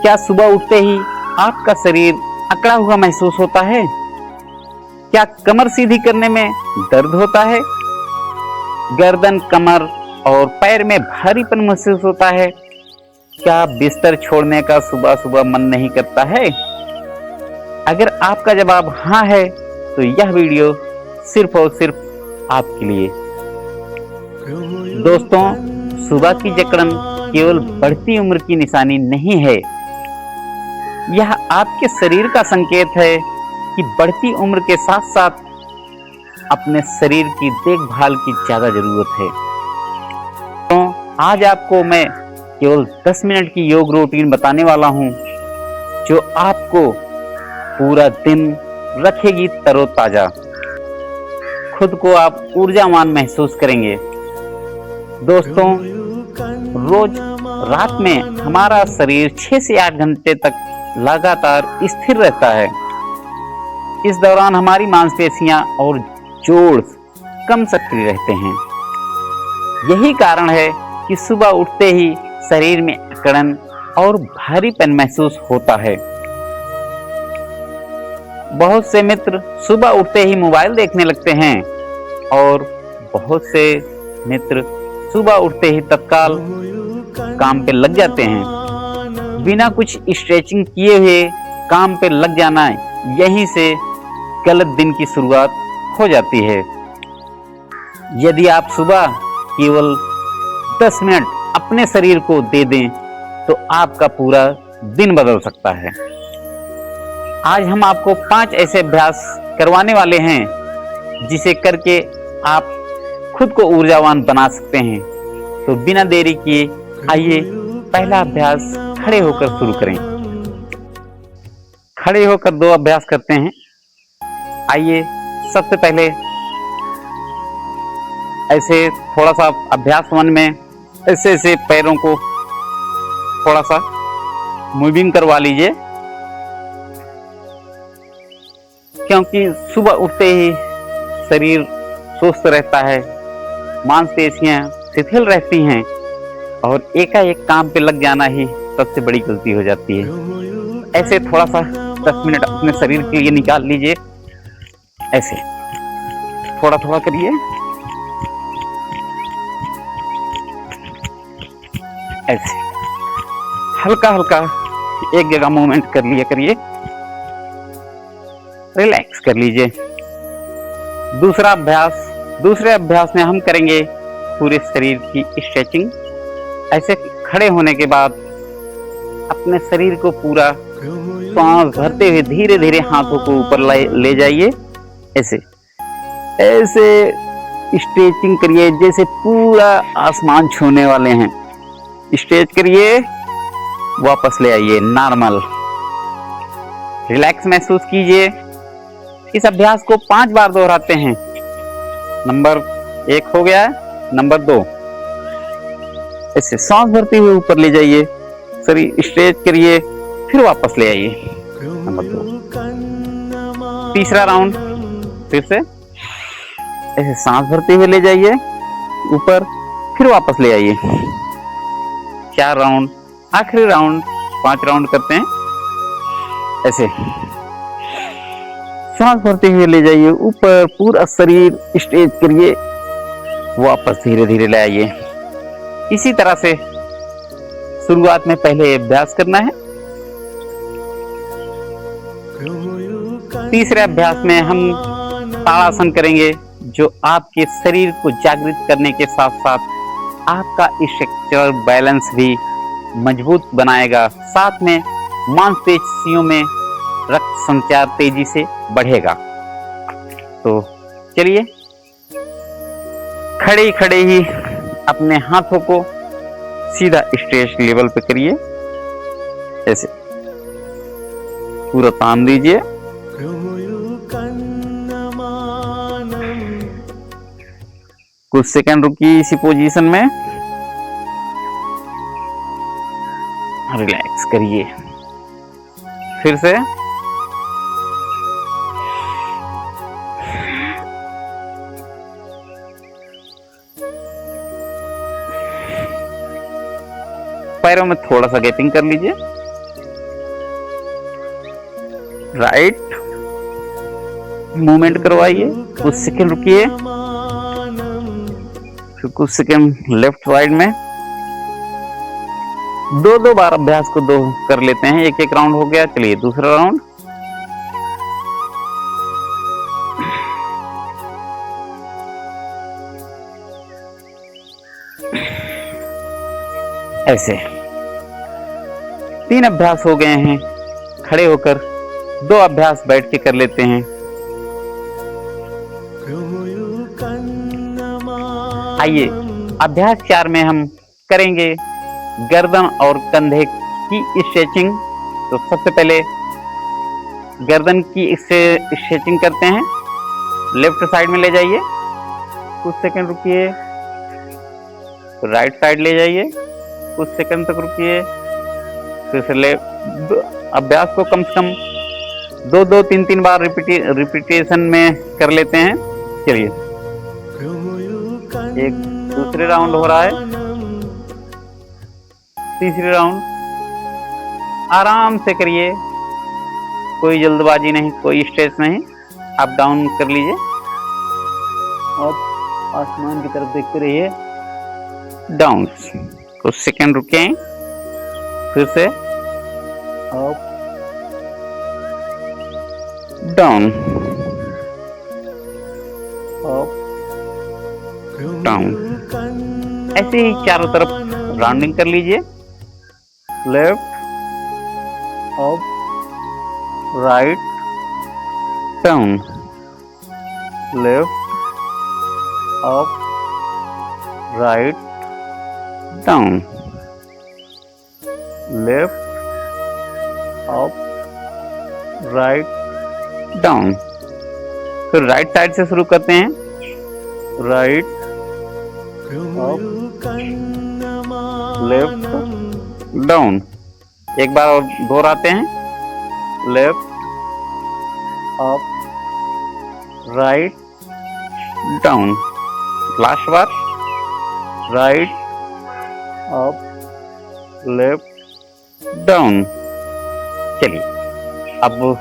क्या सुबह उठते ही आपका शरीर अकड़ा हुआ महसूस होता है? क्या कमर सीधी करने में दर्द होता है? गर्दन, कमर और पैर में भारीपन महसूस होता है? क्या बिस्तर छोड़ने का सुबह सुबह मन नहीं करता है? अगर आपका जवाब हाँ है तो यह वीडियो सिर्फ और सिर्फ आपके लिए। दोस्तों, सुबह की जकड़न केवल बढ़ती उम्र की निशानी नहीं है, यह आपके शरीर का संकेत है कि बढ़ती उम्र के साथ साथ अपने शरीर की देखभाल की ज्यादा जरूरत है। तो आज आपको मैं केवल 10 मिनट की योग रूटीन बताने वाला हूं, जो आपको पूरा दिन रखेगी तरोताजा। खुद को आप ऊर्जावान महसूस करेंगे। दोस्तों, रोज रात में हमारा शरीर 6 से 8 घंटे तक लगातार स्थिर रहता है। इस दौरान हमारी मांसपेशियां और जोड़ कम सक्रिय रहते हैं। यही कारण है कि सुबह उठते ही शरीर में अकड़न और भारीपन महसूस होता है। बहुत से मित्र सुबह उठते ही मोबाइल देखने लगते हैं और बहुत से मित्र सुबह उठते ही तत्काल काम पे लग जाते हैं। बिना कुछ स्ट्रेचिंग किए हुए काम पे लग जाना, यहीं से गलत दिन की शुरुआत हो जाती है। यदि आप सुबह केवल 10 मिनट अपने शरीर को दे दें तो आपका पूरा दिन बदल सकता है। आज हम आपको 5 ऐसे अभ्यास करवाने वाले हैं जिसे करके आप खुद को ऊर्जावान बना सकते हैं। तो बिना देरी किए आइए पहला अभ्यास खड़े होकर शुरू करें। खड़े होकर 2 अभ्यास करते हैं। आइए सबसे पहले ऐसे थोड़ा सा अभ्यास 1 में ऐसे ऐसे पैरों को थोड़ा सा मूविंग करवा लीजिए, क्योंकि सुबह उठते ही शरीर सुस्त रहता है, मांसपेशियां शिथिल रहती हैं और एकाएक काम पे लग जाना ही सबसे बड़ी गलती हो जाती है। ऐसे थोड़ा सा 10 मिनट अपने शरीर के लिए निकाल लीजिए। ऐसे थोड़ा थोड़ा करिए, ऐसे हल्का हल्का एक जगह मूवमेंट कर लिया करिए, रिलैक्स कर लीजिए। दूसरे अभ्यास में हम करेंगे पूरे शरीर की स्ट्रेचिंग। ऐसे खड़े होने के बाद अपने शरीर को पूरा सांस भरते हुए धीरे धीरे हाथों को ऊपर ले जाइए। ऐसे ऐसे स्ट्रेचिंग करिए जैसे पूरा आसमान छूने वाले हैं। स्ट्रेच करिए, वापस ले आइए नॉर्मल। रिलैक्स महसूस कीजिए। इस अभ्यास को 5 बार दोहराते हैं। नंबर 1 हो गया। नंबर 2, ऐसे सांस भरते हुए ऊपर ले जाइए, शरीर स्ट्रेच करिए, फिर वापस ले आइए। नंबर 2। तीसरा राउंड फिर से ऐसे सांस भरते हुए ले जाइए ऊपर, फिर वापस ले आइए। 4 राउंड, आखिरी राउंड 5 राउंड करते हैं। ऐसे सांस भरते हुए ले जाइए ऊपर, पूरा शरीर स्ट्रेच करिए, वापस धीरे धीरे ले आइए। इसी तरह से शुरुआत में पहले अभ्यास करना है। तीसरे अभ्यास में हम ताड़ासन करेंगे, जो आपके शरीर को जागृत करने के साथ साथ आपका स्ट्रक्चरल बैलेंस भी मजबूत बनाएगा। साथ में मांसपेशियों में रक्त संचार तेजी से बढ़ेगा। तो चलिए खड़े खड़े ही अपने हाथों को सीधा स्ट्रेच लेवल पे करिए, ऐसे पूरा तान दीजिए। कुछ सेकंड रुकिए इसी पोजीशन में, रिलैक्स करिए। फिर से पैरों में थोड़ा सा गैपिंग कर लीजिए। राइट मूवमेंट करवाइए, कुछ सेकंड रुकिए, फिर कुछ सेकंड लेफ्ट साइड में। दो बार अभ्यास को दो कर लेते हैं, एक एक राउंड हो गया। चलिए दूसरा राउंड। ऐसे 3 अभ्यास हो गए हैं खड़े होकर, 2 अभ्यास बैठ के कर लेते हैं। आइए अभ्यास 4 में हम करेंगे गर्दन और कंधे की स्ट्रेचिंग। तो सबसे पहले गर्दन की स्ट्रेचिंग करते हैं। लेफ्ट साइड में ले जाइए, कुछ सेकंड रुकिए, राइट साइड ले जाइए, कुछ सेकंड तक रुकिए, फिर से अभ्यास को कम से कम 2-2, 3-3 बार रिपीटेशन में कर लेते हैं। चलिए एक दूसरे राउंड हो रहा है, तीसरे राउंड आराम से करिए, कोई जल्दबाजी नहीं, कोई स्ट्रेस नहीं। अप डाउन कर लीजिए और आसमान की तरफ देखते रहिए। डाउन, कुछ सेकंड रुके, फिर से अप डाउन, अप डाउन। ऐसे ही चारों तरफ राउंडिंग कर लीजिए। Left, up, right, down, left, up, right, down, left, up, right, down. फिर राइट साइड से शुरू करते हैं। Right, up, left, down. एक बार और दोहराते हैं। Left, up, right, down. Last बार। Right, up, left, down. चलिए अब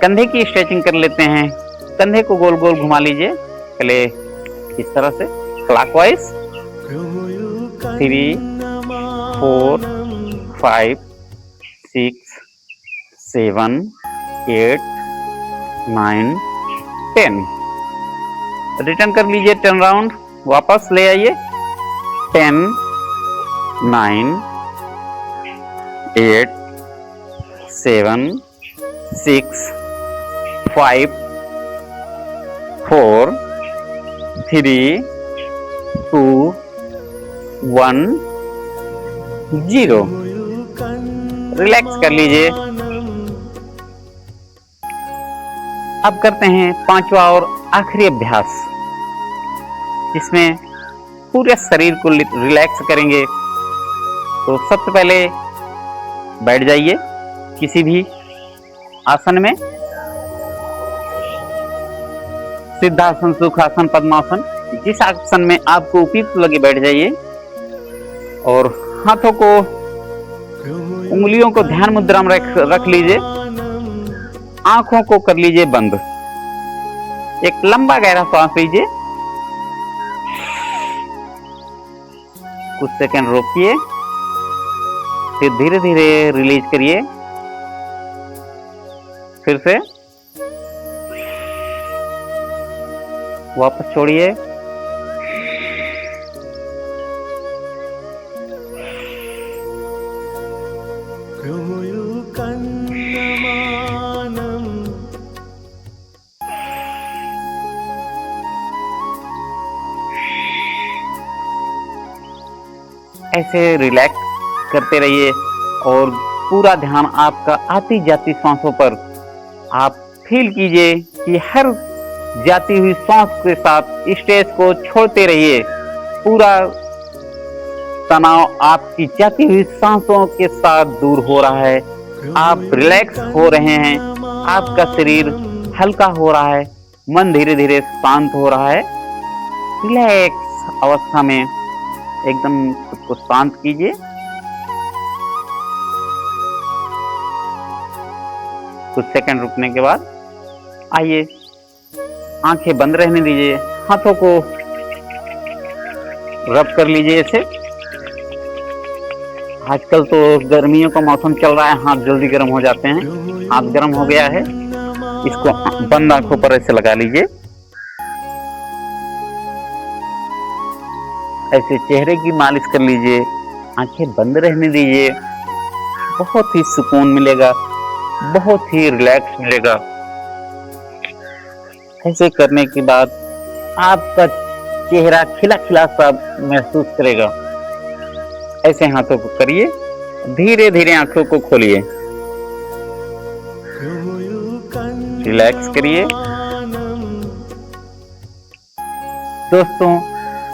कंधे की स्ट्रेचिंग कर लेते हैं। कंधे को गोल गोल घुमा लीजिए, पहले इस तरह से क्लॉकवाइज। 3, 4, 5, 6, 7, 8, 9, 10। रिटर्न कर लीजिए 10 राउंड, वापस ले आइए। 10, 9, 8, 7, 6, 5, 4, 3, 2, 1, 0। रिलैक्स कर लीजिए। अब करते हैं 5वां और आखिरी अभ्यास, जिसमें पूरे शरीर को रिलैक्स करेंगे। तो सबसे पहले बैठ जाइए किसी भी आसन में, सिद्धासन, सुखासन, पद्मासन, जिस आसन में आपको उपयुक्त लगे बैठ जाइए। और हाथों को, उंगलियों को ध्यान मुद्रा में रख लीजिए। आंखों को कर लीजिए बंद। एक लंबा गहरा सांस लीजिए, कुछ सेकंड रोकिए, फिर धीरे धीरे रिलीज करिए। फिर से वापस छोड़िए। ऐसे रिलैक्स करते रहिए और पूरा ध्यान आपका आती जाती सांसों पर। आप फील कीजिए कि हर जाती हुई सांस के साथ स्ट्रेस को छोड़ते रहिए। पूरा तनाव आपकी जाती हुई सांसों के साथ दूर हो रहा है। आप रिलैक्स हो रहे हैं, आपका शरीर हल्का हो रहा है, मन धीरे धीरे शांत हो रहा है। रिलैक्स अवस्था में एकदम खुद को शांत कीजिए। कुछ सेकंड रुकने के बाद आइए, आंखें बंद रहने दीजिए, हाथों को रब कर लीजिए ऐसे। आजकल तो गर्मियों का मौसम चल रहा है, हाथ जल्दी गर्म हो जाते हैं। हाथ गर्म हो गया है, इसको बंद आंखों पर ऐसे लगा लीजिए। ऐसे चेहरे की मालिश कर लीजिए, आंखें बंद रहने दीजिए। बहुत ही सुकून मिलेगा, बहुत ही रिलैक्स मिलेगा। ऐसे करने के बाद आपका चेहरा खिला खिला सा महसूस करेगा। ऐसे हाथों को करिए, धीरे धीरे आंखों को खोलिए, रिलैक्स करिए। दोस्तों,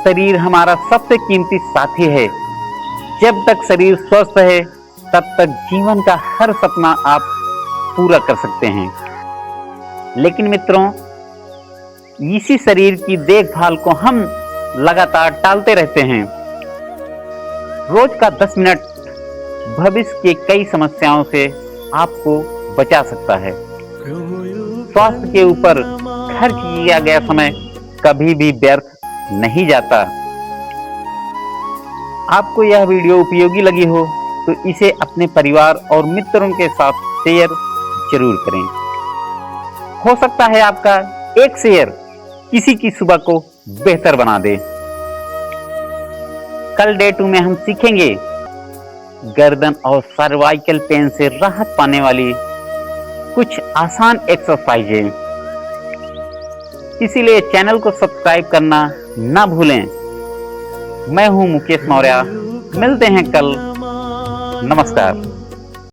शरीर हमारा सबसे कीमती साथी है। जब तक शरीर स्वस्थ है तब तक जीवन का हर सपना आप पूरा कर सकते हैं। लेकिन मित्रों, इसी शरीर की देखभाल को हम लगातार टालते रहते हैं। रोज का 10 मिनट भविष्य के कई समस्याओं से आपको बचा सकता है। स्वास्थ्य के ऊपर खर्च किया गया समय कभी भी व्यर्थ नहीं जाता। आपको यह वीडियो उपयोगी लगी हो तो इसे अपने परिवार और मित्रों के साथ शेयर जरूर करें। हो सकता है आपका एक शेयर किसी की सुबह को बेहतर बना दे। कल डे 2 में हम सीखेंगे गर्दन और सर्वाइकल पेन से राहत पाने वाली कुछ आसान एक्सरसाइजें। इसीलिए चैनल को सब्सक्राइब करना ना भूलें। मैं हूं मुकेश मौर्य, मिलते हैं कल। नमस्कार।